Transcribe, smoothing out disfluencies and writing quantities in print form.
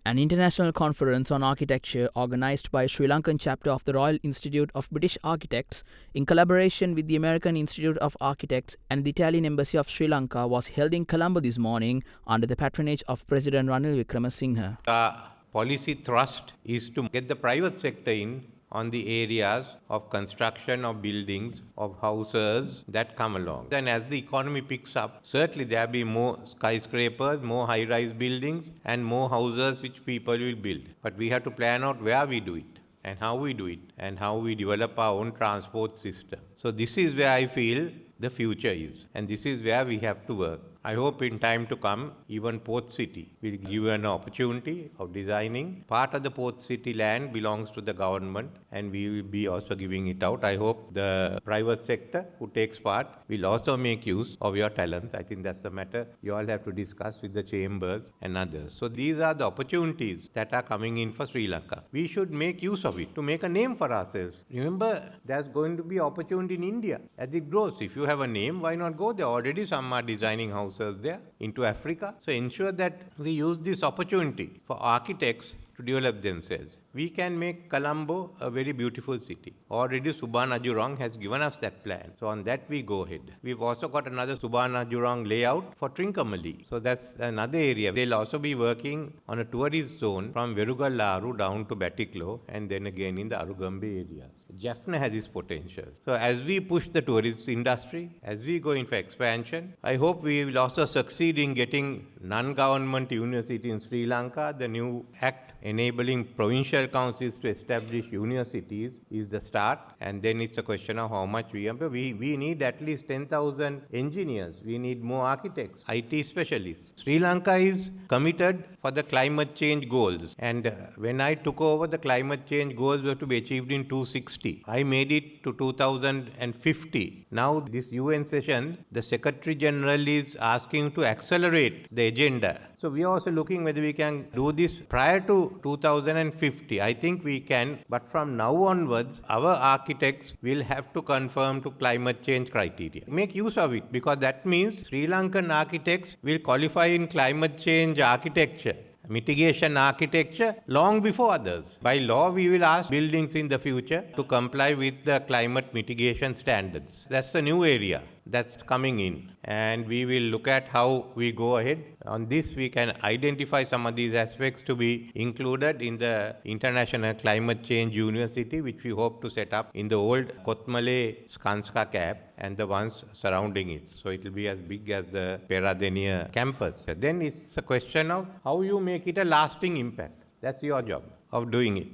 An international conference on architecture organized by Sri Lankan chapter of the Royal Institute of British Architects in collaboration with the American Institute of Architects and the Italian Embassy of Sri Lanka was held in Colombo this morning under the patronage of President Ranil Wickremesinghe. Our policy thrust is to get the private sector in on the areas of construction of buildings, of houses that come along. Then as the economy picks up, certainly there will be more skyscrapers, more high-rise buildings, and more houses which people will build. But we have to plan out where we do it, and how we do it, and how we develop our own transport system. So this is where I feel the future is, and this is where we have to work. I hope in time to come, even Port City will give an opportunity of designing. Part of the Port City land belongs to the government, and we will be also giving it out. I hope the private sector who takes part will also make use of your talents. I think that's the matter you all have to discuss with the chambers and others. So these are the opportunities that are coming in for Sri Lanka. We should make use of it to make a name for ourselves. Remember, there's going to be opportunity in India as it grows. If you have a name, why not go there? Already some are designing houses there into Africa. So ensure that we use this opportunity for architects to develop themselves. We can make Colombo a very beautiful city. Already Subhan Ajurong has given us that plan. So on that we go ahead. We've also got another Subhan Ajurong layout for Trincomalee. So that's another area. They'll also be working on a tourist zone from Verugallaru down to Batiklo and then again in the Arugambe areas. Jaffna has its potential. So as we push the tourist industry, as we go in for expansion, I hope we will also succeed in getting non-government university in Sri Lanka. The new act enabling provincial councils to establish universities is the start, and then it's a question of how much we need at least 10,000 engineers. We need more architects, IT specialists. Sri Lanka is committed for the climate change goals, and when I took over, the climate change goals were to be achieved in 260. I made it to 2050. Now this UN session, the Secretary General is asking to accelerate the agenda. So we are also looking whether we can do this prior to 2050. I think we can, but from now onwards, our architects will have to conform to climate change criteria. Make use of it, because that means Sri Lankan architects will qualify in climate change architecture, mitigation architecture long before others. By law, we will ask buildings in the future to comply with the climate mitigation standards. That's a new area that's coming in, and we will look at how we go ahead. On this, we can identify some of these aspects to be included in the International Climate Change University, which we hope to set up in the old Kotmale Skanska camp and the ones surrounding it. So it will be as big as the Peradeniya campus. Then it's a question of how you make it a lasting impact. That's your job of doing it.